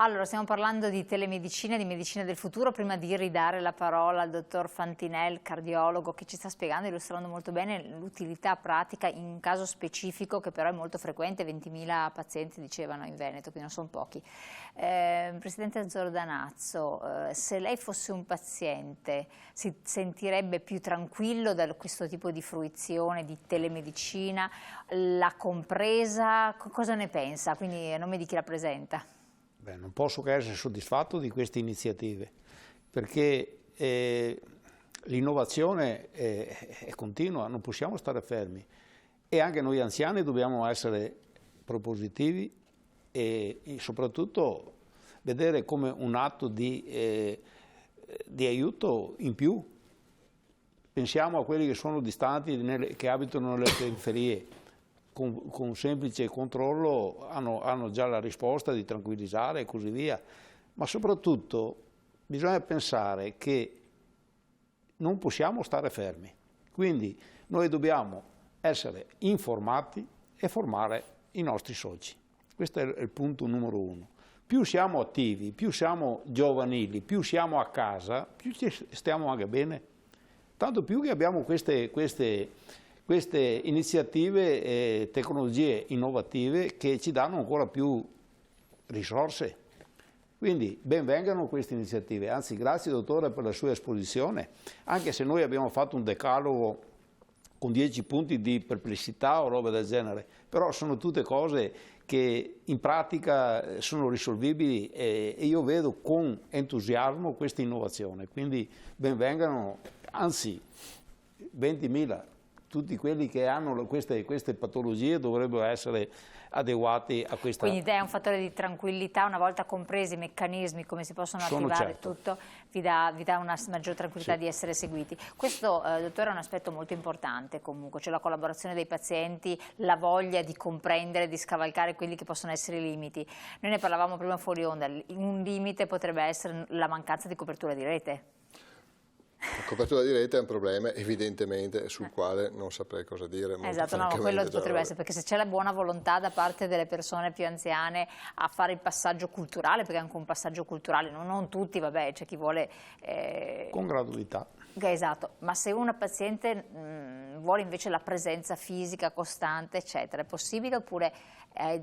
Allora, stiamo parlando di telemedicina, di medicina del futuro. Prima di ridare la parola al dottor Fantinel, cardiologo, che ci sta spiegando, illustrando molto bene l'utilità pratica in un caso specifico che però è molto frequente, 20.000 pazienti dicevano in Veneto, quindi non sono pochi. Presidente Zordanazzo, se lei fosse un paziente si sentirebbe più tranquillo da questo tipo di fruizione di telemedicina? L'ha compresa? Cosa ne pensa? Quindi a nome di chi la presenta? Beh, non posso che essere soddisfatto di queste iniziative, perché l'innovazione è continua, non possiamo stare fermi e anche noi anziani dobbiamo essere propositivi e soprattutto vedere come un atto di aiuto in più. Pensiamo a quelli che sono distanti, che abitano nelle periferie. Con un semplice controllo hanno già la risposta di tranquillizzare e così via, ma soprattutto bisogna pensare che non possiamo stare fermi, quindi noi dobbiamo essere informati e formare i nostri soci. Questo è il punto numero uno. Più siamo attivi, più siamo giovanili, più siamo a casa, più ci stiamo anche bene, tanto più che abbiamo queste iniziative e tecnologie innovative che ci danno ancora più risorse. Quindi ben vengano queste iniziative, anzi grazie dottore per la sua esposizione, anche se noi abbiamo fatto un decalogo con 10 punti di perplessità o roba del genere, però sono tutte cose che in pratica sono risolvibili e io vedo con entusiasmo questa innovazione, quindi ben vengano, anzi 20.000. Tutti quelli che hanno queste patologie dovrebbero essere adeguati a questa... Quindi è un fattore di tranquillità, una volta compresi i meccanismi, come si possono attivare, certo. tutto, vi dà una maggior tranquillità, sì, di essere seguiti. Questo, dottore, è un aspetto molto importante comunque, cioè la collaborazione dei pazienti, la voglia di comprendere, di scavalcare quelli che possono essere i limiti. Noi ne parlavamo prima fuori onda, un limite potrebbe essere la mancanza di copertura di rete. La copertura di rete è un problema evidentemente sul quale non saprei cosa dire. Esatto, no, quello potrebbe essere, perché se c'è la buona volontà da parte delle persone più anziane a fare il passaggio culturale, perché è anche un passaggio culturale, non tutti, vabbè, c'è chi vuole... Con gradualità. Esatto, ma se una paziente vuole invece la presenza fisica costante, eccetera, è possibile oppure è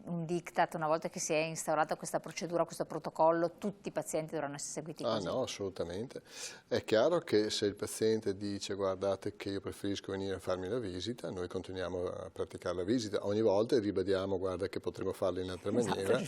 un diktat, una volta che si è instaurata questa procedura, questo protocollo, tutti i pazienti dovranno essere seguiti così? No, assolutamente. È chiaro che se il paziente dice guardate che io preferisco venire a farmi la visita, noi continuiamo a praticare la visita, ogni volta ribadiamo guarda che potremo farla in altra maniera,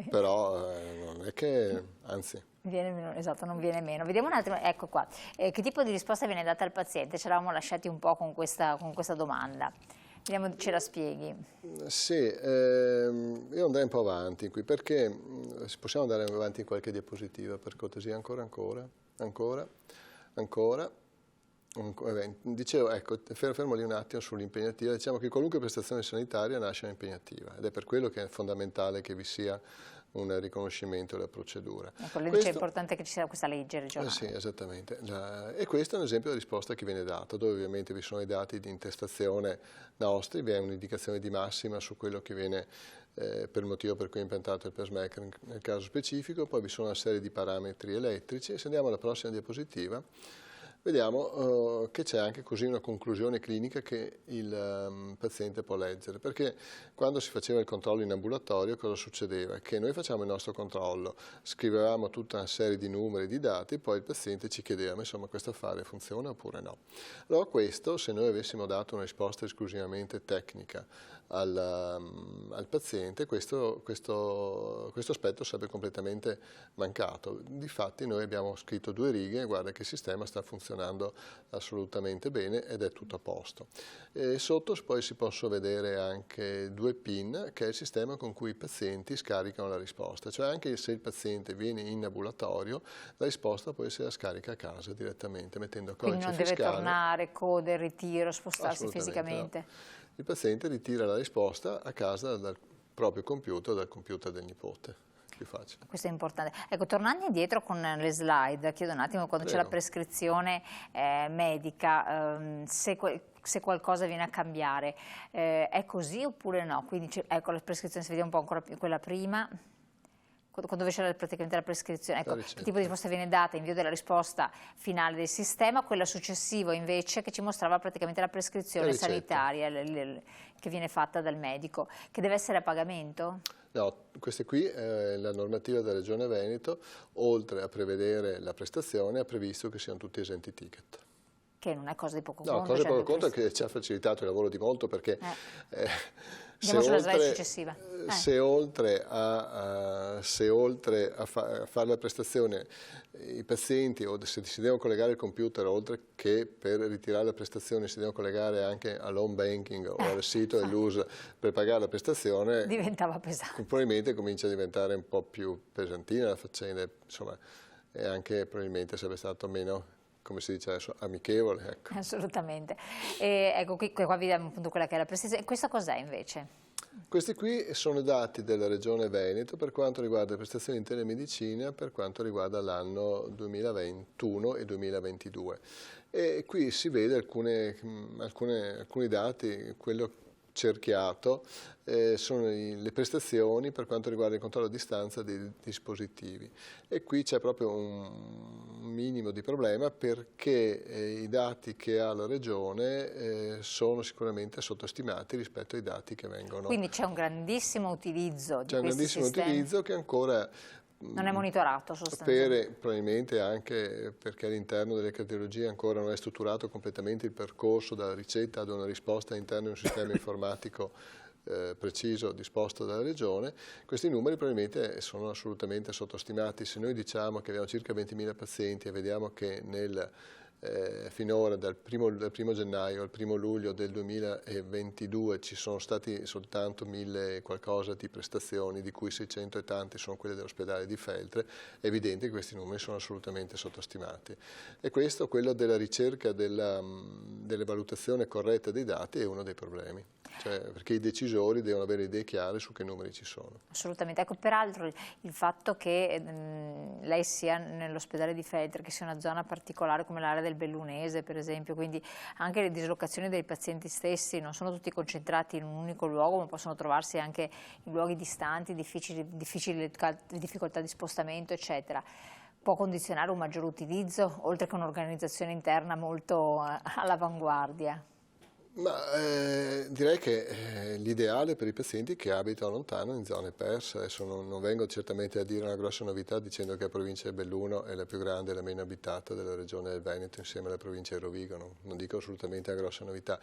però non è che, anzi... Esatto, non viene meno. Vediamo un attimo, ecco qua, che tipo di risposta viene data al paziente? Ce l'avevamo lasciati un po' con questa domanda. Vediamo, ce la spieghi. Sì, io andrei un po' avanti qui, perché possiamo andare avanti in qualche diapositiva, per cortesia, ancora. Dicevo, ecco, fermo lì un attimo sull'impegnativa, diciamo che qualunque prestazione sanitaria nasce impegnativa ed è per quello che è fondamentale che vi sia un riconoscimento della procedura. Ecco, è importante che ci sia questa legge regionale. Sì, esattamente. E questo è un esempio di risposta che viene data, dove ovviamente vi sono i dati di intestazione nostri, vi è un'indicazione di massima su quello che viene per il motivo per cui è implantato il pacemaker nel caso specifico, poi vi sono una serie di parametri elettrici e se andiamo alla prossima diapositiva vediamo che c'è anche così una conclusione clinica che il paziente può leggere, perché quando si faceva il controllo in ambulatorio cosa succedeva? Che noi facciamo il nostro controllo, scrivevamo tutta una serie di numeri, di dati, poi il paziente ci chiedeva, insomma, questo affare funziona oppure no. Allora questo, se noi avessimo dato una risposta esclusivamente tecnica al paziente, questo aspetto sarebbe completamente mancato. Difatti noi abbiamo scritto 2 righe, guarda che il sistema sta funzionando assolutamente bene ed è tutto a posto. E sotto poi si possono vedere anche 2 PIN, che è il sistema con cui i pazienti scaricano la risposta, cioè anche se il paziente viene in ambulatorio, la risposta poi se la scarica a casa direttamente, mettendo codice fiscale. Quindi non deve tornare, code, ritiro, spostarsi fisicamente? No. Il paziente ritira la risposta a casa dal proprio computer, dal computer del nipote. Più facile. Questo è importante. Ecco, tornando indietro con le slide, chiedo un attimo, quando c'è la prescrizione medica, se qualcosa viene a cambiare, è così oppure no? Quindi ecco la prescrizione, se vediamo un po' ancora più quella prima. quando invece praticamente la prescrizione, ecco, ricetta. che tipo di risposta viene data, invio della risposta finale del sistema, quella successiva invece che ci mostrava praticamente la prescrizione sanitaria che viene fatta dal medico, che deve essere a pagamento? No, questa qui è la normativa della Regione Veneto, oltre a prevedere la prestazione ha previsto che siano tutti esenti ticket. Che non è cosa di poco conto. No, cosa di poco conto è che ci ha facilitato il lavoro di molto, perché se oltre a fare la prestazione i pazienti, o se si devono collegare il computer, oltre che per ritirare la prestazione si devono collegare anche all'home banking o al sito dell'US per pagare la prestazione, diventava pesante. Probabilmente comincia a diventare un po' più pesantina la faccenda, insomma, e anche probabilmente sarebbe stato meno, come si dice adesso, amichevole. Ecco. Assolutamente. Ecco, qua vediamo appunto quella che è la prestazione. Questo cos'è invece? Questi qui sono dati della Regione Veneto per quanto riguarda le prestazioni in telemedicina, per quanto riguarda l'anno 2021 e 2022. E qui si vede alcuni dati, quello cerchiato sono le prestazioni per quanto riguarda il controllo a distanza dei dispositivi, e qui c'è proprio un minimo di problema, perché i dati che ha la Regione sono sicuramente sottostimati rispetto ai dati che vengono. Quindi c'è un grandissimo utilizzo di C'è un grandissimo utilizzo che ancora non è monitorato sostanzialmente. Probabilmente anche perché all'interno delle cardiologie ancora non è strutturato completamente il percorso dalla ricetta ad una risposta all'interno di un sistema informatico preciso disposto dalla Regione. Questi numeri probabilmente sono assolutamente sottostimati. Se noi diciamo che abbiamo circa 20.000 pazienti e vediamo che finora dal 1° gennaio al 1° luglio del 2022 ci sono stati soltanto 1.000 qualcosa di prestazioni, di cui 600 e tanti sono quelle dell'ospedale di Feltre, è evidente che questi numeri sono assolutamente sottostimati. E questo, quello della ricerca delle valutazioni corrette dei dati, è uno dei problemi. Cioè, perché i decisori devono avere idee chiare su che numeri ci sono. Assolutamente. Ecco, peraltro il fatto che lei sia nell'ospedale di Feltre, che sia una zona particolare come l'area del Bellunese per esempio, quindi anche le dislocazioni dei pazienti stessi non sono tutti concentrati in un unico luogo, ma possono trovarsi anche in luoghi distanti, difficoltà di spostamento eccetera. Può condizionare un maggior utilizzo, oltre che un'organizzazione interna molto all'avanguardia? Ma direi che l'ideale per i pazienti che abitano lontano in zone perse. Adesso non vengo certamente a dire una grossa novità dicendo che la provincia di Belluno è la più grande e la meno abitata della regione del Veneto insieme alla provincia di Rovigo, non dico assolutamente una grossa novità,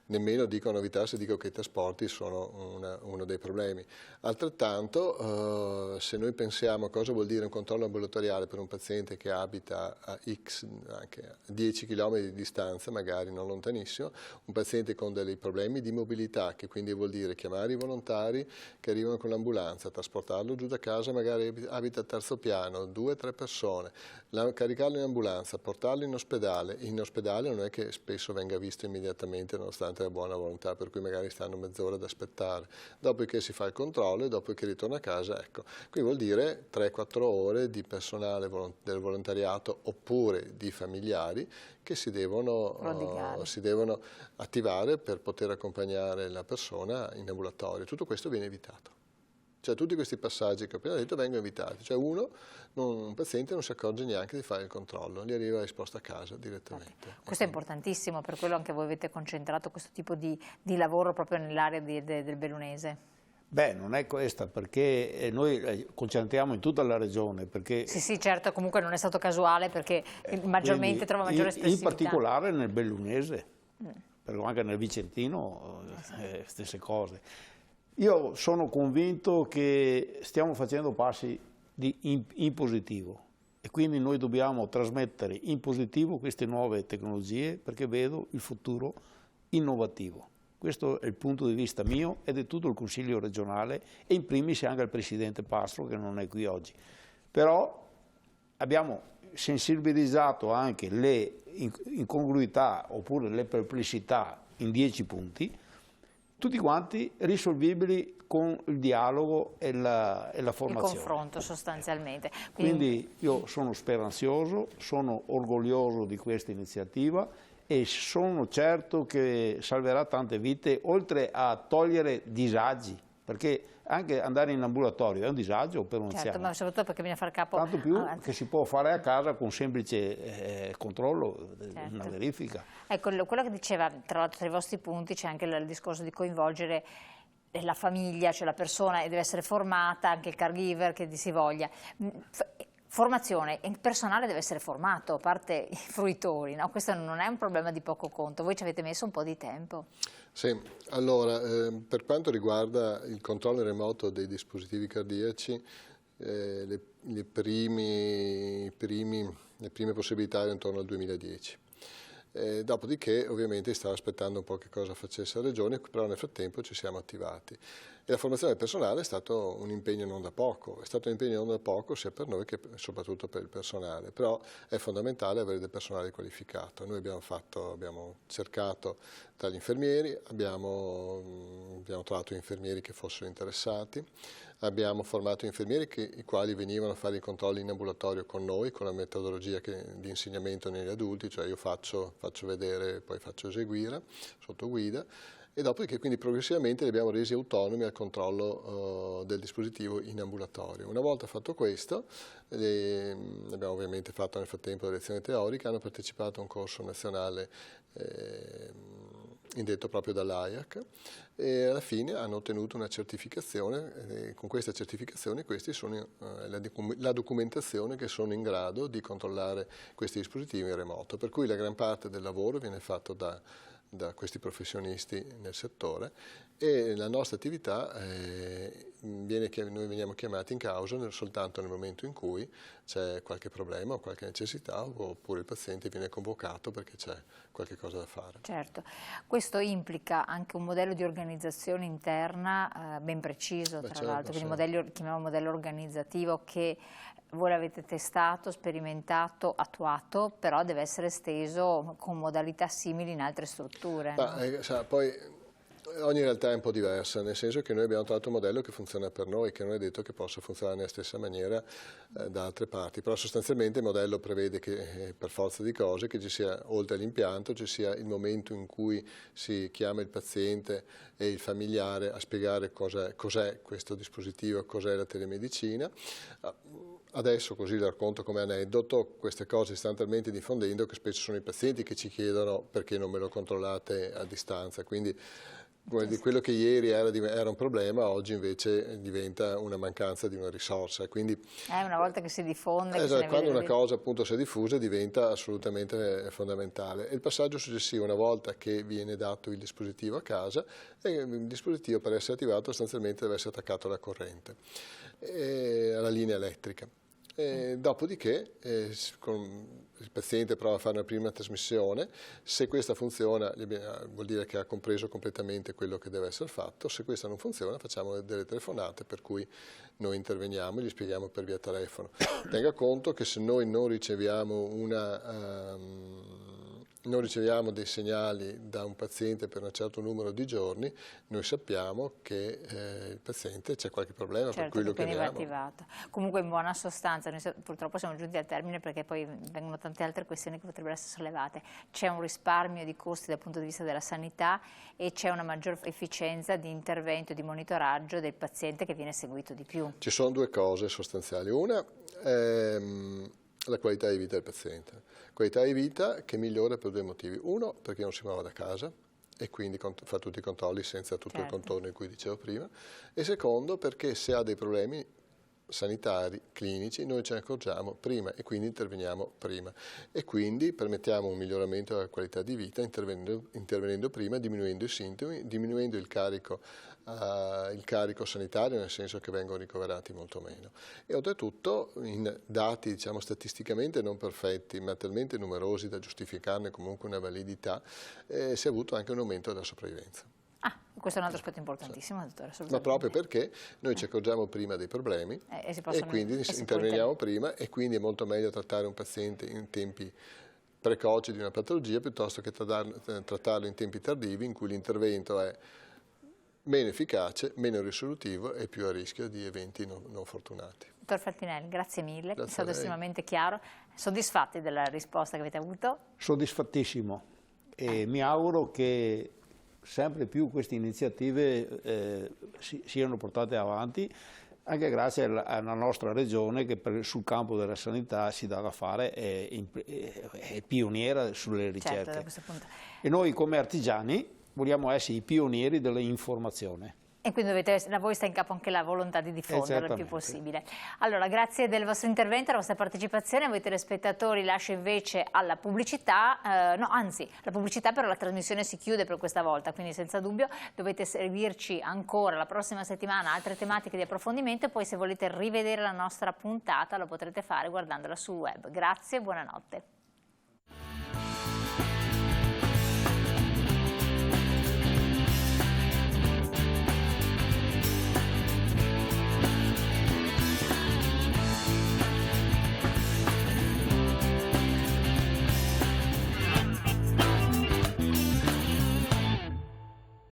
nemmeno dico novità se dico che i trasporti sono uno dei problemi. Altrettanto se noi pensiamo a cosa vuol dire un controllo ambulatoriale per un paziente che abita a X, anche a 10 km di distanza, magari non lontanissimo, un paziente con dei problemi di mobilità, che quindi vuol dire chiamare i volontari che arrivano con l'ambulanza, trasportarlo giù da casa, magari abita al terzo piano, 2 o 3 persone, caricarlo in ambulanza, portarlo in ospedale non è che spesso venga visto immediatamente nonostante la buona volontà, per cui magari stanno mezz'ora ad aspettare, dopodiché si fa il controllo e dopodiché ritorna a casa, ecco. Qui vuol dire 3-4 ore di personale del volontariato oppure di familiari che si devono attivare per poter accompagnare la persona in ambulatorio. Tutto questo viene evitato. Cioè tutti questi passaggi che ho appena detto vengono evitati. Cioè un paziente non si accorge neanche di fare il controllo, gli arriva la risposta a casa direttamente. Questo è importantissimo, per quello anche voi avete concentrato questo tipo di lavoro proprio nell'area del Bellunese. Beh, non è questa, perché noi concentriamo in tutta la regione. Perché sì, certo, comunque non è stato casuale, perché maggiormente trova maggiore espressività. In particolare nel Bellunese, però anche nel Vicentino, stesse cose. Io sono convinto che stiamo facendo passi in positivo e quindi noi dobbiamo trasmettere in positivo queste nuove tecnologie, perché vedo il futuro innovativo. Questo è il punto di vista mio e di tutto il Consiglio regionale e in primis anche il Presidente Pastro, che non è qui oggi. Però abbiamo sensibilizzato anche le incongruità oppure le perplessità in 10 punti, tutti quanti risolvibili con il dialogo e la formazione. Il confronto sostanzialmente. Quindi io sono speranzoso, sono orgoglioso di questa iniziativa e sono certo che salverà tante vite, oltre a togliere disagi perché anche andare in ambulatorio è un disagio per un Certo, anziano. ma soprattutto perché bisogna far capo... Tanto più che si può fare a casa con un semplice controllo, Certo. una verifica. Ecco, quello che diceva, tra l'altro tra i vostri punti c'è anche il discorso di coinvolgere la famiglia, cioè la persona, e deve essere formata, anche il caregiver che si voglia. Formazione, il personale deve essere formato, a parte i fruitori, no? Questo non è un problema di poco conto, voi ci avete messo un po' di tempo. Sì, allora per quanto riguarda il controllo remoto dei dispositivi cardiaci, le prime possibilità erano intorno al 2010. Dopodiché ovviamente stavo aspettando un po' che cosa facesse la Regione, però nel frattempo ci siamo attivati. E la formazione del personale è stato un impegno non da poco, è stato un impegno non da poco sia per noi che soprattutto per il personale, però è fondamentale avere del personale qualificato. Noi abbiamo cercato tra gli infermieri, abbiamo trovato infermieri che fossero interessati, abbiamo formato infermieri i quali venivano a fare i controlli in ambulatorio con noi, con la metodologia di insegnamento negli adulti, cioè io faccio vedere, poi faccio eseguire sotto guida, e dopodiché quindi progressivamente li abbiamo resi autonomi al controllo del dispositivo in ambulatorio. Una volta fatto questo, abbiamo ovviamente fatto nel frattempo le lezioni teoriche, hanno partecipato a un corso nazionale indetto proprio dall'AIAC, e alla fine hanno ottenuto una certificazione, e con questa certificazione questi sono la documentazione che sono in grado di controllare questi dispositivi in remoto, per cui la gran parte del lavoro viene fatto da questi professionisti nel settore, e la nostra attività noi veniamo chiamati in causa soltanto nel momento in cui c'è qualche problema o qualche necessità, oppure il paziente viene convocato perché c'è qualche cosa da fare. Certo, questo implica anche un modello di organizzazione interna ben preciso, tra l'altro, quindi chiamiamo modello organizzativo che voi l'avete testato, sperimentato, attuato, però deve essere esteso con modalità simili in altre strutture. No? Poi ogni realtà è un po' diversa, nel senso che noi abbiamo trovato un modello che funziona per noi, che non è detto che possa funzionare nella stessa maniera da altre parti, però sostanzialmente il modello prevede che per forza di cose che ci sia, oltre all'impianto, ci sia il momento in cui si chiama il paziente e il familiare a spiegare cos'è questo dispositivo, cos'è la telemedicina. Adesso, così lo racconto come aneddoto, queste cose si stanno talmente diffondendo che spesso sono i pazienti che ci chiedono perché non me lo controllate a distanza, quindi quello che ieri era un problema, oggi invece diventa una mancanza di una risorsa. Quindi, una volta che si diffonde... quando una cosa appunto si è diffusa diventa assolutamente fondamentale. E il passaggio successivo, una volta che viene dato il dispositivo a casa, il dispositivo per essere attivato sostanzialmente deve essere attaccato alla corrente, alla linea elettrica. Dopodiché il paziente prova a fare una prima trasmissione, se questa funziona vuol dire che ha compreso completamente quello che deve essere fatto, se questa non funziona facciamo delle telefonate per cui noi interveniamo e gli spieghiamo per via telefono. Tenga conto che se noi non riceviamo dei segnali da un paziente per un certo numero di giorni, noi sappiamo che il paziente c'è qualche problema, certo, per cui lo chiamiamo. Attivato. Comunque in buona sostanza, noi purtroppo siamo giunti al termine perché poi vengono tante altre questioni che potrebbero essere sollevate. C'è un risparmio di costi dal punto di vista della sanità e c'è una maggior efficienza di intervento e di monitoraggio del paziente che viene seguito di più. Ci sono due cose sostanziali. Una è la qualità di vita del paziente. Qualità di vita che migliora per due motivi. Uno, perché non si muove da casa e quindi fa tutti i controlli senza tutto il contorno di cui dicevo prima. E secondo, perché se ha dei problemi sanitari, clinici, noi ce ne accorgiamo prima e quindi interveniamo prima. E quindi permettiamo un miglioramento della qualità di vita intervenendo prima, diminuendo i sintomi, diminuendo il carico sanitario, nel senso che vengono ricoverati molto meno. E oltretutto in dati diciamo statisticamente non perfetti ma talmente numerosi da giustificarne comunque una validità, si è avuto anche un aumento della sopravvivenza. Questo è un altro aspetto importantissimo, dottore, ma proprio perché noi ci accorgiamo prima dei problemi e quindi interveniamo prima, e quindi è molto meglio trattare un paziente in tempi precoci di una patologia piuttosto che trattarlo in tempi tardivi in cui l'intervento è meno efficace, meno risolutivo e più a rischio di eventi non fortunati. Dottor Fantinelli, grazie mille, è stato estremamente chiaro. Soddisfatti della risposta che avete avuto? Soddisfattissimo e mi auguro che sempre più queste iniziative siano portate avanti, anche grazie alla nostra regione che sul campo della sanità si dà da fare, è pioniera sulle ricerche. Certo, da questo punto. E noi come artigiani vogliamo essere i pionieri dell'informazione. E quindi a voi sta in capo anche la volontà di diffondere il più possibile. Allora, grazie del vostro intervento, della vostra partecipazione. A voi telespettatori lascio invece alla pubblicità, la pubblicità però la trasmissione si chiude per questa volta, quindi senza dubbio dovete seguirci ancora la prossima settimana, altre tematiche di approfondimento, e poi se volete rivedere la nostra puntata lo potrete fare guardandola sul web. Grazie e buonanotte.